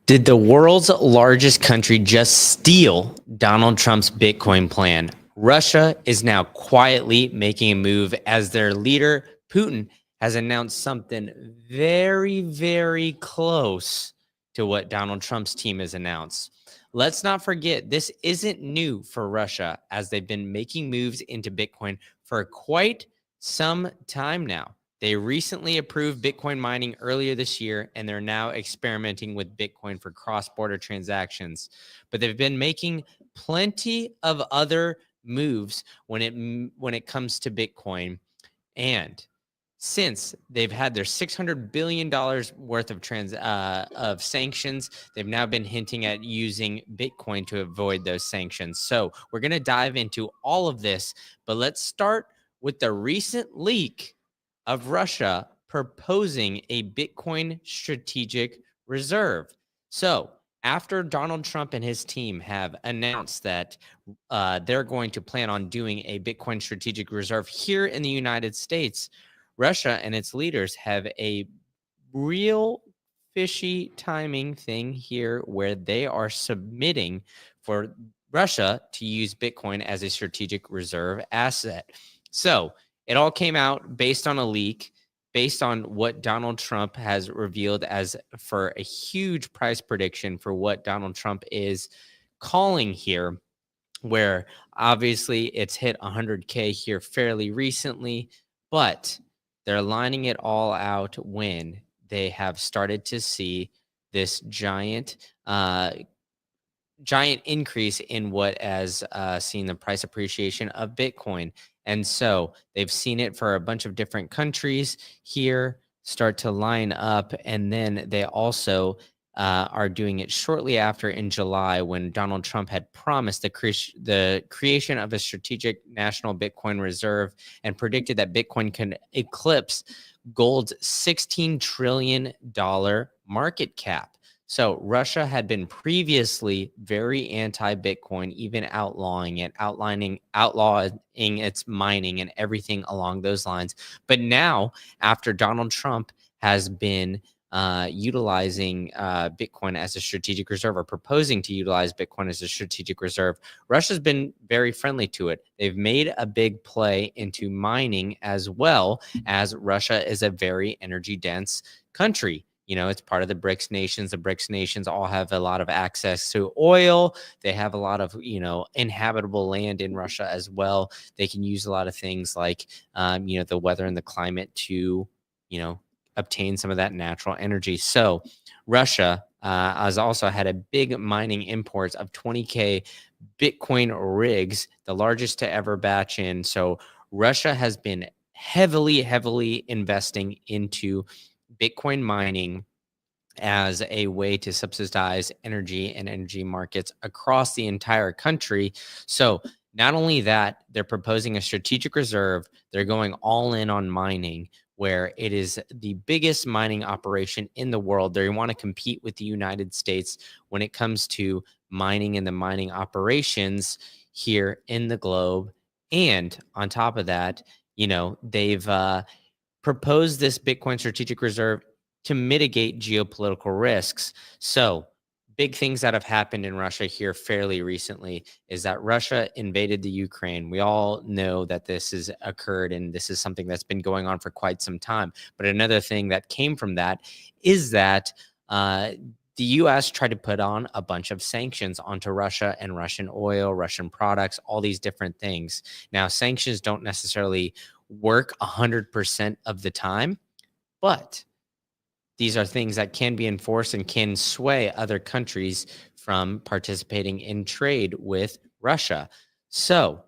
Did the world's largest country just steal Donald Trump's Bitcoin plan? Russia is now quietly making a move as their leader, Putin, has announced something very, very close to what Donald Trump's team has announced. Let's not forget, this isn't new for Russia, as they've been making moves into Bitcoin for quite some time now. They recently approved Bitcoin mining earlier this year, and they're now experimenting with Bitcoin for cross-border transactions. But they've been making plenty of other moves when it comes to Bitcoin. And since they've had their $600 billion worth of sanctions, they've now been hinting at using Bitcoin to avoid those sanctions. So we're going to dive into all of this, but let's start with the recent leak of Russia proposing a Bitcoin strategic reserve. So after Donald Trump and his team have announced that they're going to plan on doing a Bitcoin strategic reserve here in the United States, Russia and its leaders have a real fishy timing thing here where they are submitting for Russia to use Bitcoin as a strategic reserve asset. So it all came out based on a leak, based on what Donald Trump has revealed as for a huge price prediction for what Donald Trump is calling here, where obviously it's hit 100K here fairly recently, but they're lining it all out when they have started to see this giant increase in what has seen the price appreciation of Bitcoin. And so they've seen it for a bunch of different countries here start to line up. And then they also are doing it shortly after in July when Donald Trump had promised the creation of a strategic national Bitcoin reserve and predicted that Bitcoin can eclipse gold's $16 trillion market cap. So Russia had been previously very anti-Bitcoin, even outlawing it, outlawing its mining and everything along those lines. But now, after Donald Trump has been utilizing Bitcoin as a strategic reserve, or proposing to utilize Bitcoin as a strategic reserve, Russia's been very friendly to it. They've made a big play into mining, as well as Russia is a very energy dense country. You know, it's part of the BRICS nations. The BRICS nations all have a lot of access to oil. They have a lot of, inhabitable land in Russia as well. They can use a lot of things like, the weather and the climate to, obtain some of that natural energy. So Russia has also had a big mining imports of 20K Bitcoin rigs, the largest to ever batch in. So Russia has been heavily investing into Bitcoin mining as a way to subsidize energy and energy markets across the entire country. So not only that, they're proposing a strategic reserve, they're going all in on mining, where it is the biggest mining operation in the world. They want to compete with the United States when it comes to mining and the mining operations here in the globe. And on top of that, they've proposed this Bitcoin strategic reserve to mitigate geopolitical risks. So big things that have happened in Russia here fairly recently is that Russia invaded the Ukraine. We all know that this has occurred, and this is something that's been going on for quite some time. But another thing that came from that is that the U.S. tried to put on a bunch of sanctions onto Russia and Russian oil, Russian products, all these different things. Now, sanctions don't necessarily work 100% of the time, but these are things that can be enforced and can sway other countries from participating in trade with Russia. So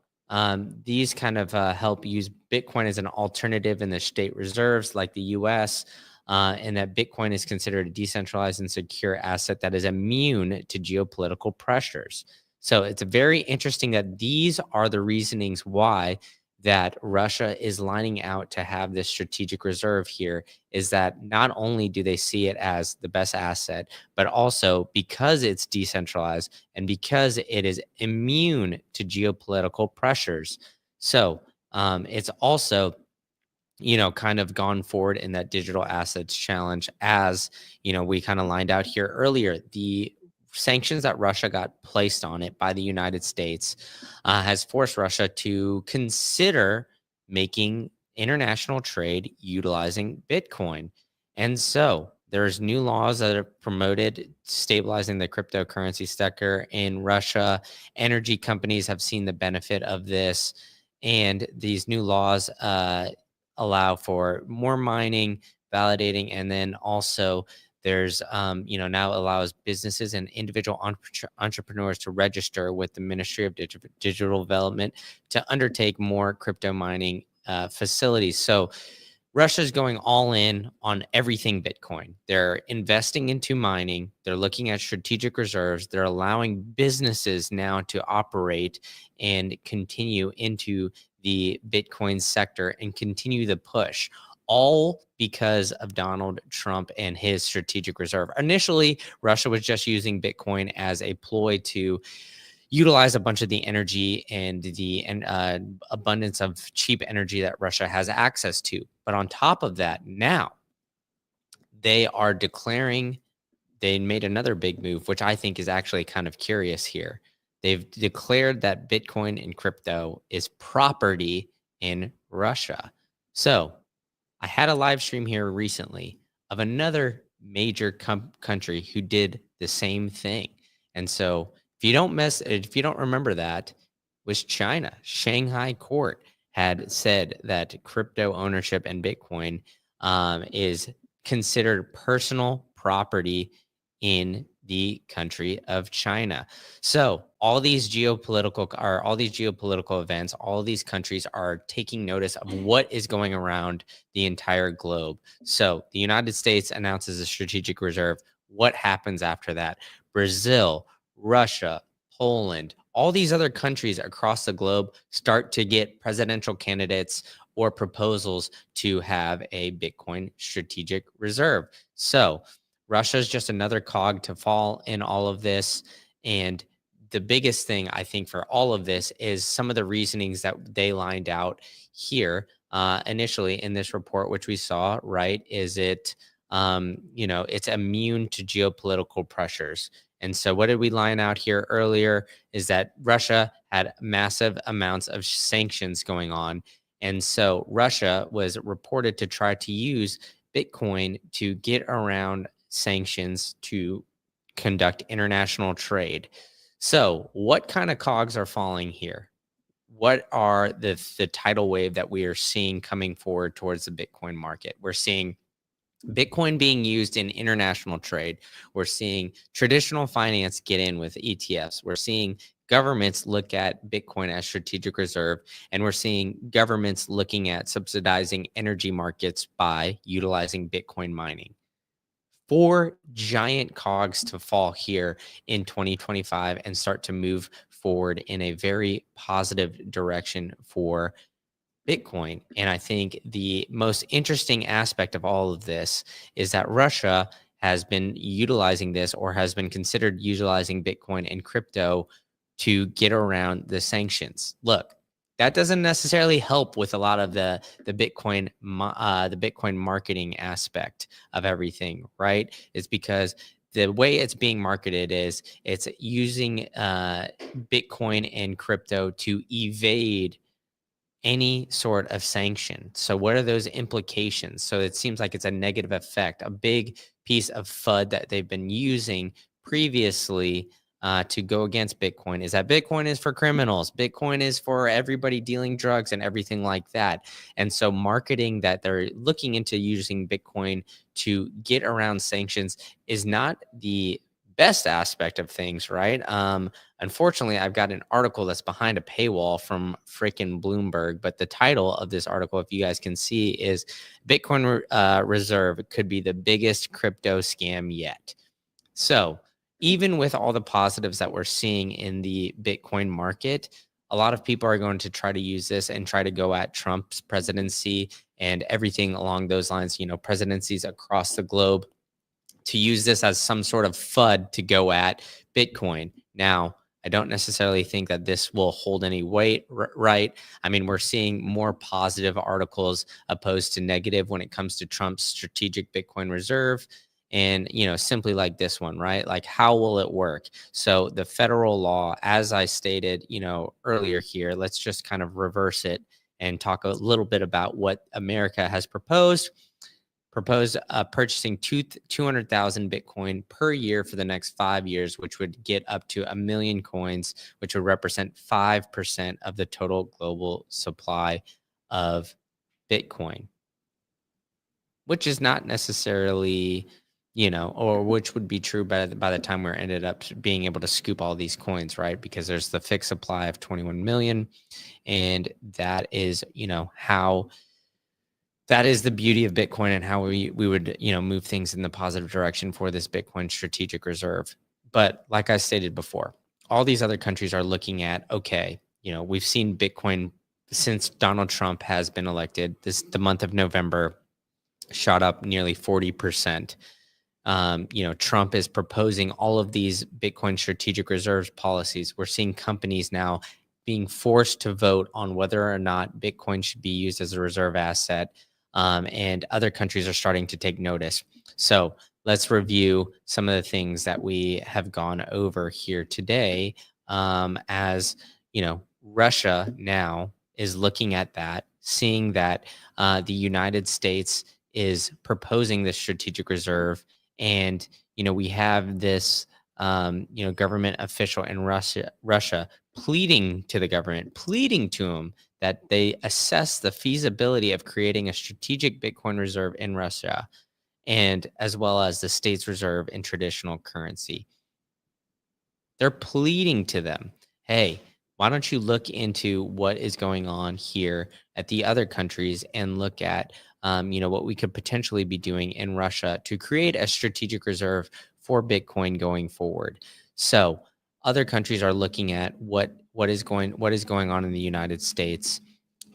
these kind of help use Bitcoin as an alternative in the state reserves like the U.S., and that Bitcoin is considered a decentralized and secure asset that is immune to geopolitical pressures. So it's very interesting that these are the reasonings why that Russia is lining out to have this strategic reserve here, is that not only do they see it as the best asset, but also because it's decentralized and because it is immune to geopolitical pressures. So it's also kind of gone forward in that digital assets challenge. As we kind of lined out here earlier, the sanctions that Russia got placed on it by the United States has forced Russia to consider making international trade utilizing Bitcoin. And so there's new laws that are promoted stabilizing the cryptocurrency sector in Russia. Energy companies have seen the benefit of this, and these new laws allow for more mining, validating, and then also there's now allows businesses and individual entrepreneurs to register with the Ministry of Digital Development to undertake more crypto mining facilities. So Russia's going all in on everything Bitcoin. They're investing into mining. They're looking at strategic reserves. They're allowing businesses now to operate and continue into the Bitcoin sector and continue the push, all because of Donald Trump and his strategic reserve. Initially, Russia was just using Bitcoin as a ploy to utilize a bunch of the energy and the abundance of cheap energy that Russia has access to. But on top of that, now they are declaring, they made another big move, which I think is actually kind of curious here. They've declared that Bitcoin and crypto is property in Russia. So I had a live stream here recently of another major country who did the same thing. And so if you don't remember, that was China. Shanghai court had said that crypto ownership and Bitcoin is considered personal property in the country of China. So all these geopolitical events, all these countries are taking notice of what is going around the entire globe. So the United States announces a strategic reserve. What happens after that? Brazil, Russia, Poland, all these other countries across the globe start to get presidential candidates or proposals to have a Bitcoin strategic reserve. So Russia is just another cog to fall in all of this. And the biggest thing I think for all of this is some of the reasonings that they lined out here initially in this report, which we saw, right? Is it, it's immune to geopolitical pressures. And so what did we line out here earlier is that Russia had massive amounts of sanctions going on. And so Russia was reported to try to use Bitcoin to get around sanctions to conduct international trade. So what kind of cogs are falling here? What are the tidal wave that we are seeing coming forward towards the Bitcoin market? We're seeing Bitcoin being used in international trade. We're seeing traditional finance get in with ETFs. We're seeing governments look at Bitcoin as strategic reserve, and we're seeing governments looking at subsidizing energy markets by utilizing Bitcoin mining. 4 giant cogs to fall here in 2025 and start to move forward in a very positive direction for Bitcoin. And I think the most interesting aspect of all of this is that Russia has been utilizing this, or has been considered utilizing Bitcoin and crypto to get around the sanctions. Look, that doesn't necessarily help with a lot of the Bitcoin marketing aspect of everything, right? It's because the way it's being marketed is it's using Bitcoin and crypto to evade any sort of sanction. So what are those implications? So it seems like it's a negative effect, a big piece of FUD that they've been using previously to go against Bitcoin is that Bitcoin is for criminals. Bitcoin is for everybody dealing drugs and everything like that. And so marketing that they're looking into using Bitcoin to get around sanctions is not the best aspect of things, right? Unfortunately, I've got an article that's behind a paywall from freaking Bloomberg, but the title of this article, if you guys can see, is Bitcoin Reserve could be the biggest crypto scam yet. So even with all the positives that we're seeing in the Bitcoin market, a lot of people are going to try to use this and try to go at Trump's presidency and everything along those lines, presidencies across the globe, to use this as some sort of FUD to go at Bitcoin. Now, I don't necessarily think that this will hold any weight, right? I mean, we're seeing more positive articles opposed to negative when it comes to Trump's strategic Bitcoin reserve. And, simply like this one, right? Like, how will it work? So, the federal law, as I stated, earlier here, let's just kind of reverse it and talk a little bit about what America has proposed purchasing 200,000 Bitcoin per year for the next 5 years, which would get up to 1 million coins, which would represent 5% of the total global supply of Bitcoin, which is not necessarily, or which would be true by the time we're ended up being able to scoop all these coins, right? Because there's the fixed supply of 21 million. And that is, how that is the beauty of Bitcoin and how we would, move things in the positive direction for this Bitcoin strategic reserve. But like I stated before, all these other countries are looking at, okay, we've seen Bitcoin since Donald Trump has been elected. The month of November shot up nearly 40%. Trump is proposing all of these Bitcoin strategic reserves policies. We're seeing companies now being forced to vote on whether or not Bitcoin should be used as a reserve asset. And other countries are starting to take notice. So let's review some of the things that we have gone over here today. As Russia now is looking at that, seeing that the United States is proposing this strategic reserve. And, we have this, government official in Russia pleading to the government, pleading to them that they assess the feasibility of creating a strategic Bitcoin reserve in Russia, and as well as the state's reserve in traditional currency. They're pleading to them, hey, why don't you look into what is going on here at the other countries and look at, what we could potentially be doing in Russia to create a strategic reserve for Bitcoin going forward. So other countries are looking at what is going on in the United States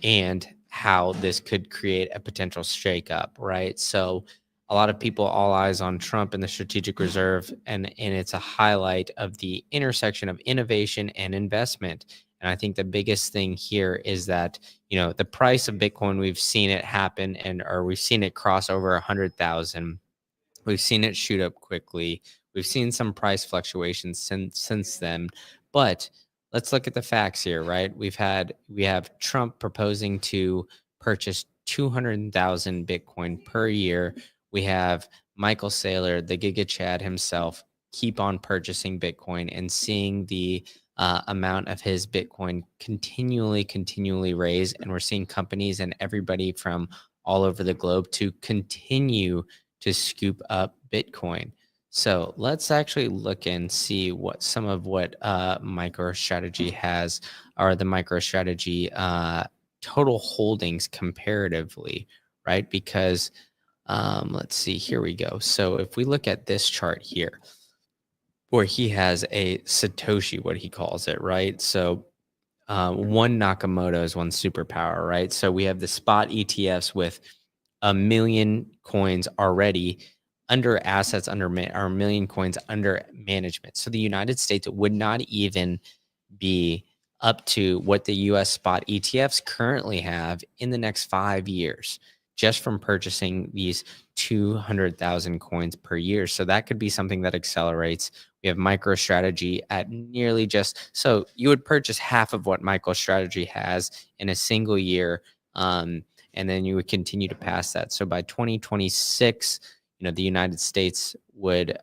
and how this could create a potential shakeup, right? So a lot of people, all eyes on Trump and the strategic reserve, and it's a highlight of the intersection of innovation and investment. And I think the biggest thing here is that, the price of Bitcoin, we've seen it happen, or we've seen it cross over 100,000. We've seen it shoot up quickly. We've seen some price fluctuations since then. But let's look at the facts here, right? We have Trump proposing to purchase 200,000 Bitcoin per year. We have Michael Saylor, the Giga Chad himself, keep on purchasing Bitcoin and seeing the amount of his Bitcoin continually raise. And we're seeing companies and everybody from all over the globe to continue to scoop up Bitcoin. So let's actually look and see what MicroStrategy has, or the MicroStrategy total holdings comparatively, right? Because let's see, here we go. So if we look at this chart here, where he has a Satoshi, what he calls it, right? So one Nakamoto is one superpower, right? So we have the spot ETFs with 1 million coins already under assets or 1 million coins under management. So the United States would not even be up to what the US spot ETFs currently have in the next 5 years, just from purchasing these 200,000 coins per year. So that could be something that accelerates. We have MicroStrategy at nearly so you would purchase half of what MicroStrategy has in a single year. And then you would continue to pass that. So by 2026, the United States would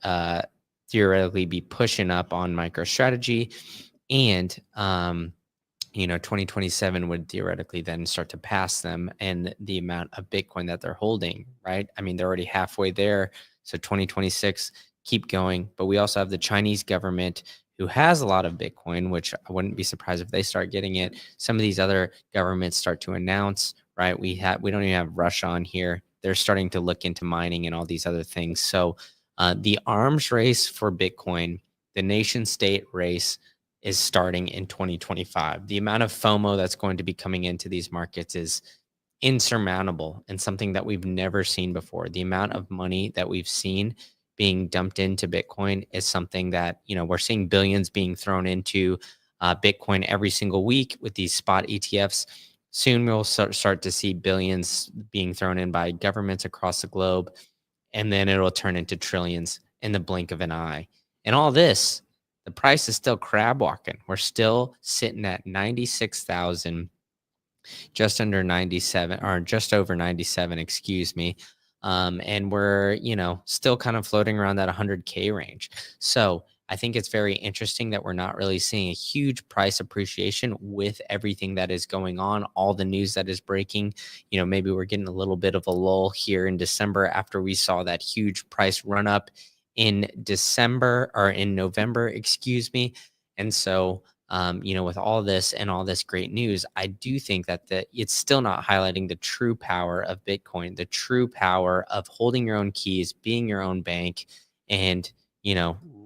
theoretically be pushing up on MicroStrategy, and 2027 would theoretically then start to pass them and the amount of Bitcoin that they're holding, right? I mean, they're already halfway there. So 2026, keep going. But we also have the Chinese government, who has a lot of Bitcoin, which I wouldn't be surprised if they start getting it. Some of these other governments start to announce, right? We don't even have Russia on here. They're starting to look into mining and all these other things. So the arms race for Bitcoin, the nation state race, is starting in 2025. The amount of FOMO that's going to be coming into these markets is insurmountable and something that we've never seen before. The amount of money that we've seen being dumped into Bitcoin is something that, we're seeing billions being thrown into Bitcoin every single week with these spot ETFs. Soon we'll start to see billions being thrown in by governments across the globe, and then it'll turn into trillions in the blink of an eye. And all this, the price is still crab walking. We're still sitting at 96,000, just under 97, or just over 97, excuse me. And we're, still kind of floating around that 100K range. So I think it's very interesting that we're not really seeing a huge price appreciation with everything that is going on, all the news that is breaking. Maybe we're getting a little bit of a lull here in December after we saw that huge price run up in December, or in November, excuse me. And so, with all this and all this great news, I do think that it's still not highlighting the true power of Bitcoin, the true power of holding your own keys, being your own bank, and,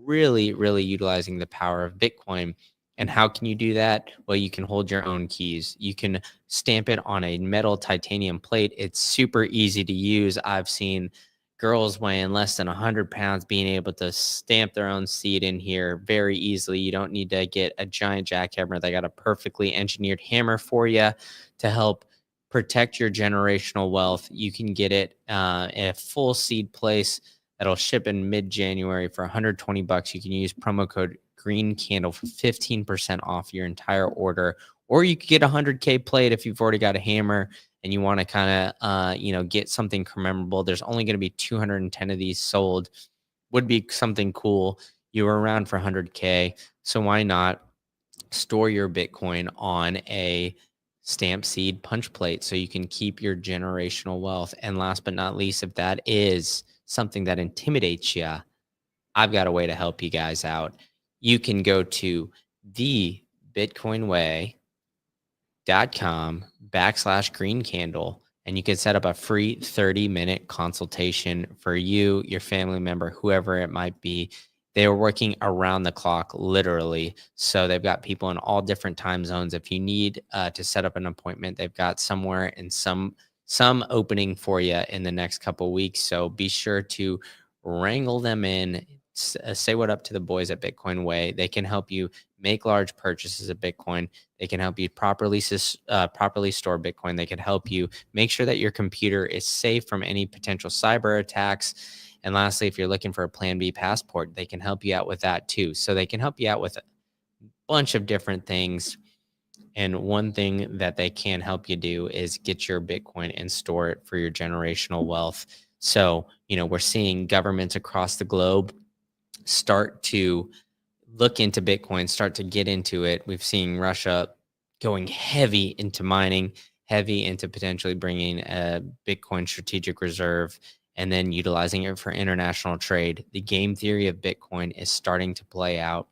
really, really utilizing the power of Bitcoin. And how can you do that? Well, you can hold your own keys. You can stamp it on a metal titanium plate. It's super easy to use. I've seen girls weighing less than 100 pounds being able to stamp their own seed in here very easily. You don't need to get a giant jackhammer. They got a perfectly engineered hammer for you to help protect your generational wealth. You can get it in a full seed place that'll ship in mid-January for $120. You can use promo code Green Candle for 15% off your entire order, or you could get a 100K plate if you've already got a hammer and you want to kind of, get something commemorable. There's only going to be 210 of these sold. Would be something cool. You were around for 100K, so why not store your Bitcoin on a stamp seed punch plate so you can keep your generational wealth? And last but not least, if that is something that intimidates you, I've got a way to help you guys out. You can go to thebitcoinway.com/green candle, and you can set up a free 30-minute consultation for you, your family member, whoever it might be. They are working around the clock, literally. So they've got people in all different time zones. If you need to set up an appointment, they've got somewhere in some opening for you in the next couple of weeks. So be sure to wrangle them in. Say what up to the boys at Bitcoin Way. They can help you make large purchases of Bitcoin. They can help you properly store Bitcoin. They can help you make sure that your computer is safe from any potential cyber attacks. And lastly, if you're looking for a Plan B passport, they can help you out with that too. So they can help you out with a bunch of different things. And one thing that they can help you do is get your Bitcoin and store it for your generational wealth. So, we're seeing governments across the globe start to look into Bitcoin, start to get into it. We've seen Russia going heavy into mining, heavy into potentially bringing a Bitcoin strategic reserve and then utilizing it for international trade. The game theory of Bitcoin is starting to play out.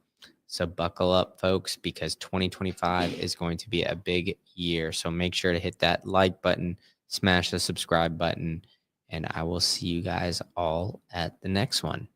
So buckle up, folks, because 2025 is going to be a big year. So make sure to hit that like button, smash the subscribe button, and I will see you guys all at the next one.